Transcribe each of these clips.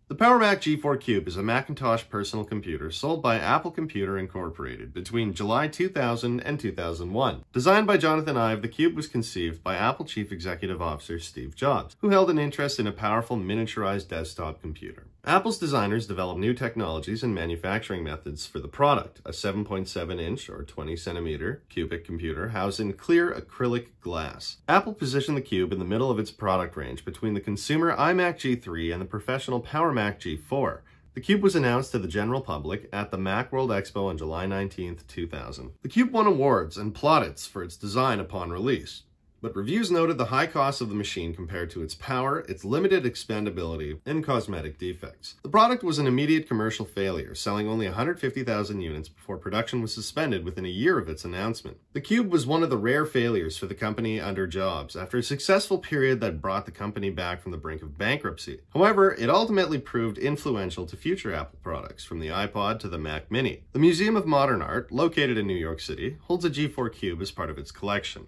The Power Mac G4 Cube is a Macintosh personal computer sold by Apple Computer Incorporated between July 2000 and 2001. Designed by Jonathan Ive, the Cube was conceived by Apple Chief Executive Officer Steve Jobs, who held an interest in a powerful miniaturized desktop computer. Apple's designers developed new technologies and manufacturing methods for the product, a 7.7-inch or 20-centimeter cubic computer housed in clear acrylic glass. Apple positioned the Cube in the middle of its product range between the consumer iMac G3 and the professional Power Mac G4. The Cube was announced to the general public at the Macworld Expo on July 19, 2000. The Cube won awards and plaudits for its design upon release, but reviews noted the high cost of the machine compared to its power, its limited expandability, and cosmetic defects. The product was an immediate commercial failure, selling only 150,000 units before production was suspended within a year of its announcement. The Cube was one of the rare failures for the company under Jobs, after a successful period that brought the company back from the brink of bankruptcy. However, it ultimately proved influential to future Apple products, from the iPod to the Mac Mini. The Museum of Modern Art, located in New York City, holds a G4 Cube as part of its collection.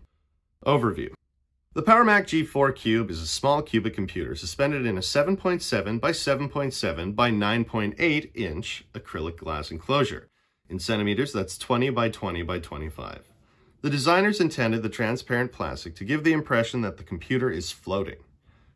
Overview. The Power Mac G4 Cube is a small cubic computer suspended in a 7.7 by 7.7 by 9.8 inch acrylic glass enclosure. In centimeters, that's 20 by 20 by 25. The designers intended the transparent plastic to give the impression that the computer is floating.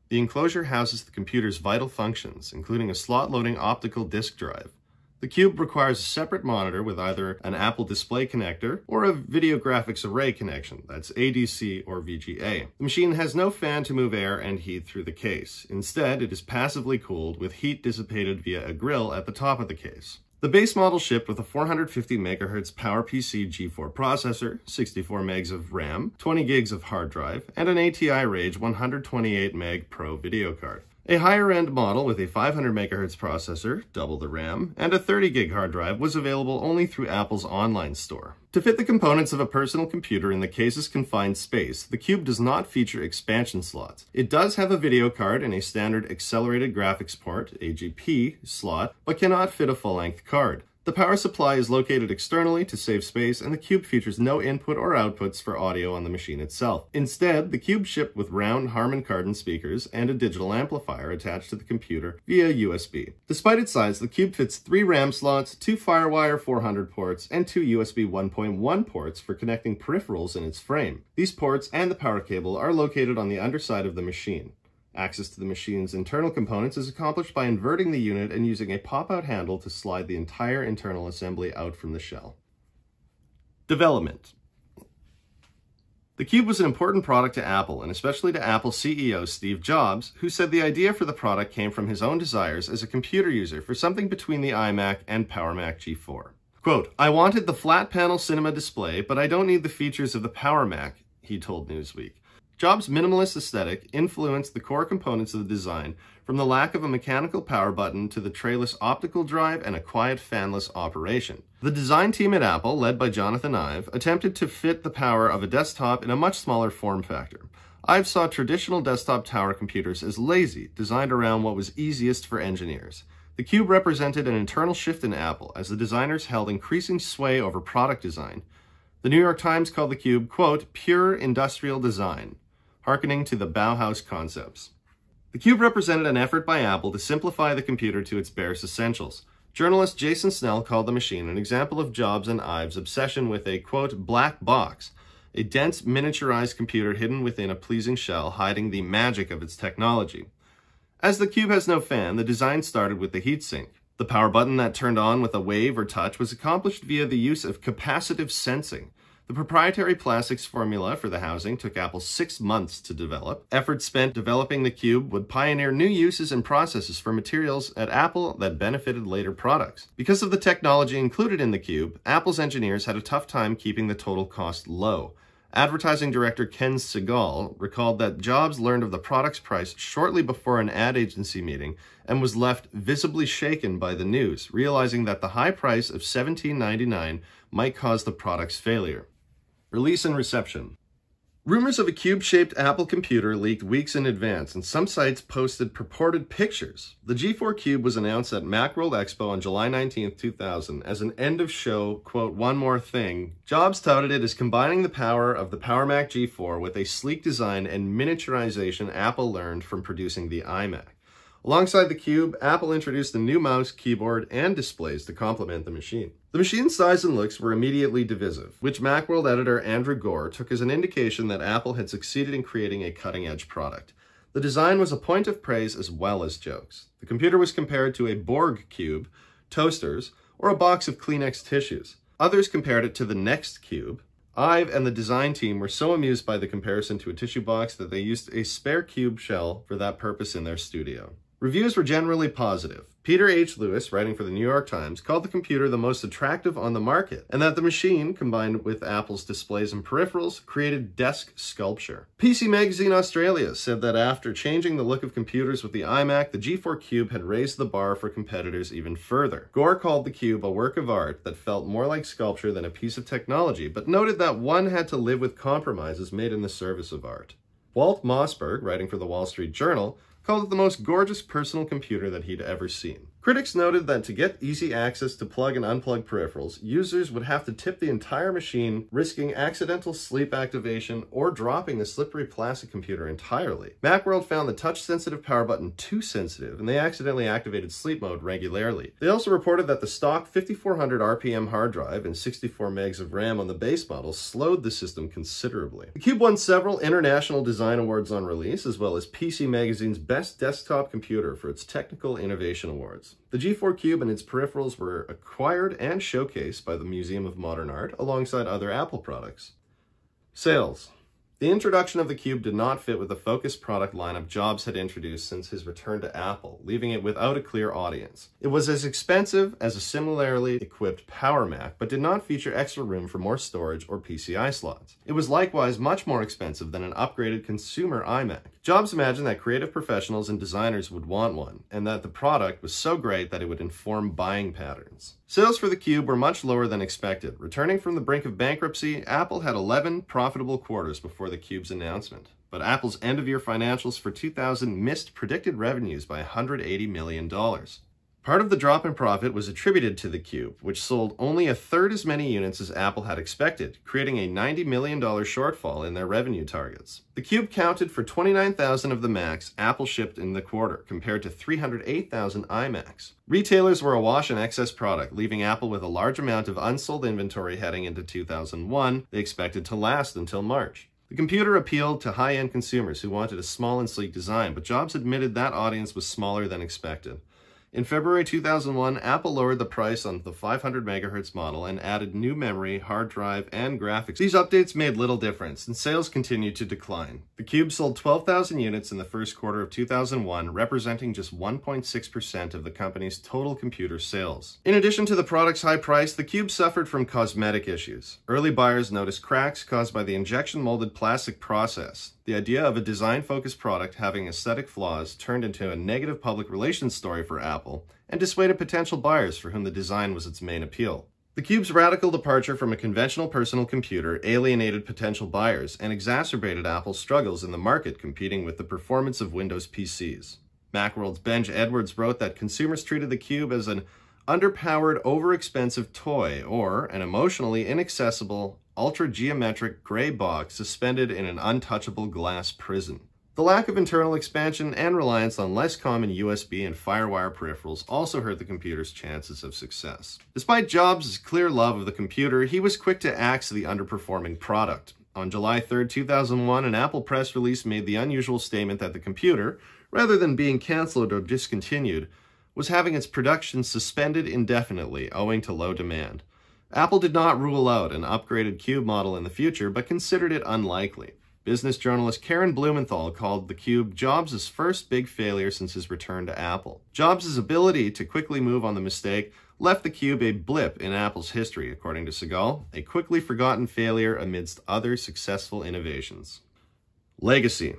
The enclosure houses the computer's vital functions, including a slot-loading optical disk drive. The Cube requires a separate monitor with either an Apple Display connector or a video graphics array connection, that's ADC or VGA. The machine has no fan to move air and heat through the case. Instead, it is passively cooled with heat dissipated via a grill at the top of the case. The base model shipped with a 450 MHz PowerPC G4 processor, 64 megs of RAM, 20 gigs of hard drive, and an ATI Rage 128 meg Pro video card. A higher-end model with a 500 MHz processor, double the RAM, and a 30 gig hard drive was available only through Apple's online store. To fit the components of a personal computer in the case's confined space, the Cube does not feature expansion slots. It does have a video card and a standard accelerated graphics port, AGP, slot, but cannot fit a full-length card. The power supply is located externally to save space, and the Cube features no input or outputs for audio on the machine itself. Instead, the Cube shipped with round Harman Kardon speakers and a digital amplifier attached to the computer via USB. Despite its size, the Cube fits 3 RAM slots, 2 FireWire 400 ports, and 2 USB 1.1 ports for connecting peripherals in its frame. These ports and the power cable are located on the underside of the machine. Access to the machine's internal components is accomplished by inverting the unit and using a pop-out handle to slide the entire internal assembly out from the shell. Development. The Cube was an important product to Apple, and especially to Apple CEO Steve Jobs, who said the idea for the product came from his own desires as a computer user for something between the iMac and Power Mac G4. Quote, "I wanted the flat panel cinema display, but I don't need the features of the Power Mac," he told Newsweek. Jobs' minimalist aesthetic influenced the core components of the design, from the lack of a mechanical power button to the trayless optical drive and a quiet fanless operation. The design team at Apple, led by Jonathan Ive, attempted to fit the power of a desktop in a much smaller form factor. Ive saw traditional desktop tower computers as lazy, designed around what was easiest for engineers. The Cube represented an internal shift in Apple, as the designers held increasing sway over product design. The New York Times called the Cube, quote, "pure industrial design," hearkening to the Bauhaus concepts. The Cube represented an effort by Apple to simplify the computer to its barest essentials. Journalist Jason Snell called the machine an example of Jobs and Ive's obsession with a, quote, "black box," a dense miniaturized computer hidden within a pleasing shell, hiding the magic of its technology. As the Cube has no fan, the design started with the heatsink. The power button that turned on with a wave or touch was accomplished via the use of capacitive sensing. The proprietary plastics formula for the housing took Apple 6 months to develop. Efforts spent developing the Cube would pioneer new uses and processes for materials at Apple that benefited later products. Because of the technology included in the Cube, Apple's engineers had a tough time keeping the total cost low. Advertising director Ken Segal recalled that Jobs learned of the product's price shortly before an ad agency meeting and was left visibly shaken by the news, realizing that the high price of $17.99 might cause the product's failure. Release and reception. Rumors of a cube-shaped Apple computer leaked weeks in advance, and some sites posted purported pictures. The G4 Cube was announced at Macworld Expo on July 19, 2000 as an end-of-show, quote, "one more thing." Jobs touted it as combining the power of the Power Mac G4 with a sleek design and miniaturization Apple learned from producing the iMac. Alongside the Cube, Apple introduced a new mouse, keyboard, and displays to complement the machine. The machine's size and looks were immediately divisive, which Macworld editor Andrew Gore took as an indication that Apple had succeeded in creating a cutting-edge product. The design was a point of praise as well as jokes. The computer was compared to a Borg cube, toasters, or a box of Kleenex tissues. Others compared it to the Next Cube. Ive and the design team were so amused by the comparison to a tissue box that they used a spare cube shell for that purpose in their studio. Reviews were generally positive. Peter H. Lewis, writing for the New York Times, called the computer the most attractive on the market, and that the machine, combined with Apple's displays and peripherals, created desk sculpture. PC Magazine Australia said that after changing the look of computers with the iMac, the G4 Cube had raised the bar for competitors even further. Gore called the Cube a work of art that felt more like sculpture than a piece of technology, but noted that one had to live with compromises made in the service of art. Walt Mossberg, writing for the Wall Street Journal, called it the most gorgeous personal computer that he'd ever seen. Critics noted that to get easy access to plug and unplug peripherals, users would have to tip the entire machine, risking accidental sleep activation or dropping the slippery plastic computer entirely. Macworld found the touch-sensitive power button too sensitive, and they accidentally activated sleep mode regularly. They also reported that the stock 5400 RPM hard drive and 64 megs of RAM on the base model slowed the system considerably. The Cube won several international design awards on release, as well as PC Magazine's Best Desktop Computer for its Technical Innovation Awards. The G4 Cube and its peripherals were acquired and showcased by the Museum of Modern Art alongside other Apple products. Sales. The introduction of the Cube did not fit with the focused product lineup Jobs had introduced since his return to Apple, leaving it without a clear audience. It was as expensive as a similarly equipped Power Mac, but did not feature extra room for more storage or PCI slots. It was likewise much more expensive than an upgraded consumer iMac. Jobs imagined that creative professionals and designers would want one, and that the product was so great that it would inform buying patterns. Sales for the Cube were much lower than expected. Returning from the brink of bankruptcy, Apple had 11 profitable quarters before the Cube's announcement. But Apple's end-of-year financials for 2000 missed predicted revenues by $180 million. Part of the drop in profit was attributed to the Cube, which sold only a third as many units as Apple had expected, creating a $90 million shortfall in their revenue targets. The Cube counted for 29,000 of the Macs Apple shipped in the quarter, compared to 308,000 iMacs. Retailers were awash in excess product, leaving Apple with a large amount of unsold inventory heading into 2001 they expected to last until March. The computer appealed to high-end consumers who wanted a small and sleek design, but Jobs admitted that audience was smaller than expected. In February 2001, Apple lowered the price on the 500 MHz model and added new memory, hard drive, and graphics. These updates made little difference, and sales continued to decline. The Cube sold 12,000 units in the first quarter of 2001, representing just 1.6% of the company's total computer sales. In addition to the product's high price, the Cube suffered from cosmetic issues. Early buyers noticed cracks caused by the injection-molded plastic process. The idea of a design-focused product having aesthetic flaws turned into a negative public relations story for Apple and dissuaded potential buyers for whom the design was its main appeal. The Cube's radical departure from a conventional personal computer alienated potential buyers and exacerbated Apple's struggles in the market competing with the performance of Windows PCs. Macworld's Benj Edwards wrote that consumers treated the Cube as an underpowered, overexpensive toy or an emotionally inaccessible, ultra-geometric gray box suspended in an untouchable glass prison. The lack of internal expansion and reliance on less common USB and FireWire peripherals also hurt the computer's chances of success. Despite Jobs' clear love of the computer, he was quick to axe the underperforming product. On July 3, 2001, an Apple press release made the unusual statement that the computer, rather than being canceled or discontinued, was having its production suspended indefinitely owing to low demand. Apple did not rule out an upgraded Cube model in the future, but considered it unlikely. Business journalist Karen Blumenthal called the Cube Jobs' first big failure since his return to Apple. Jobs' ability to quickly move on the mistake left the Cube a blip in Apple's history, according to Segal, a quickly forgotten failure amidst other successful innovations. Legacy.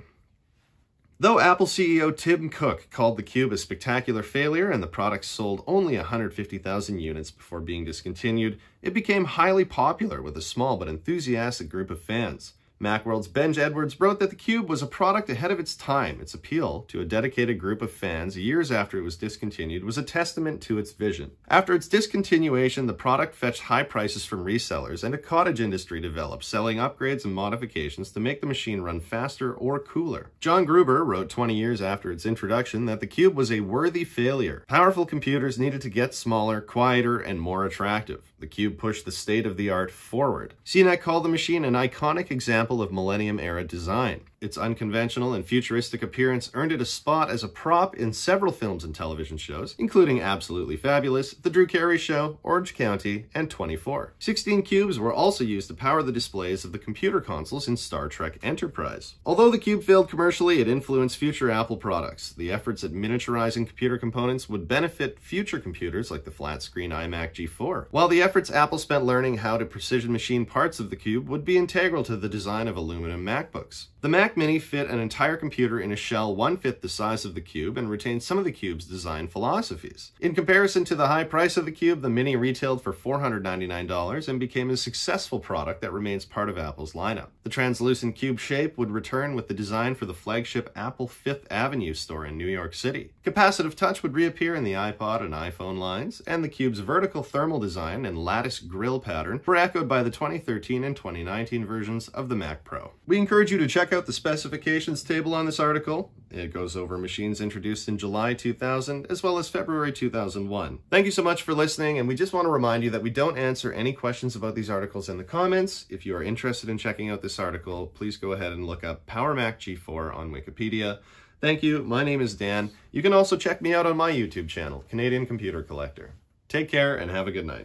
Though Apple CEO Tim Cook called the Cube a spectacular failure and the product sold only 150,000 units before being discontinued, it became highly popular with a small but enthusiastic group of fans. Macworld's Benj Edwards wrote that the Cube was a product ahead of its time. Its appeal to a dedicated group of fans years after it was discontinued was a testament to its vision. After its discontinuation, the product fetched high prices from resellers, and a cottage industry developed, selling upgrades and modifications to make the machine run faster or cooler. John Gruber wrote 20 years after its introduction that the Cube was a worthy failure. Powerful computers needed to get smaller, quieter, and more attractive. The Cube pushed the state-of-the-art forward. CNET called the machine an iconic example of Millennium-era design. Its unconventional and futuristic appearance earned it a spot as a prop in several films and television shows, including Absolutely Fabulous, The Drew Carey Show, Orange County, and 24. 16 cubes were also used to power the displays of the computer consoles in Star Trek Enterprise. Although the Cube failed commercially, it influenced future Apple products. The efforts at miniaturizing computer components would benefit future computers like the flat-screen iMac G4, while the efforts Apple spent learning how to precision machine parts of the Cube would be integral to the design of aluminum MacBooks. The Mac Mini fit an entire computer in a shell 1/5 the size of the Cube and retained some of the Cube's design philosophies. In comparison to the high price of the Cube, the Mini retailed for $499 and became a successful product that remains part of Apple's lineup. The translucent Cube shape would return with the design for the flagship Apple Fifth Avenue store in New York City. Capacitive touch would reappear in the iPod and iPhone lines, and the Cube's vertical thermal design and lattice grille pattern were echoed by the 2013 and 2019 versions of the Mac Pro. We encourage you to check out the specifications table on this article. It goes over machines introduced in July 2000 as well as February 2001. Thank you so much for listening, and we just want to remind you that we don't answer any questions about these articles in the comments. If you are interested in checking out this article, please go ahead and look up Power Mac G4 on Wikipedia. Thank you. My name is Dan. You can also check me out on my YouTube channel, Canadian Computer Collector. Take care and have a good night.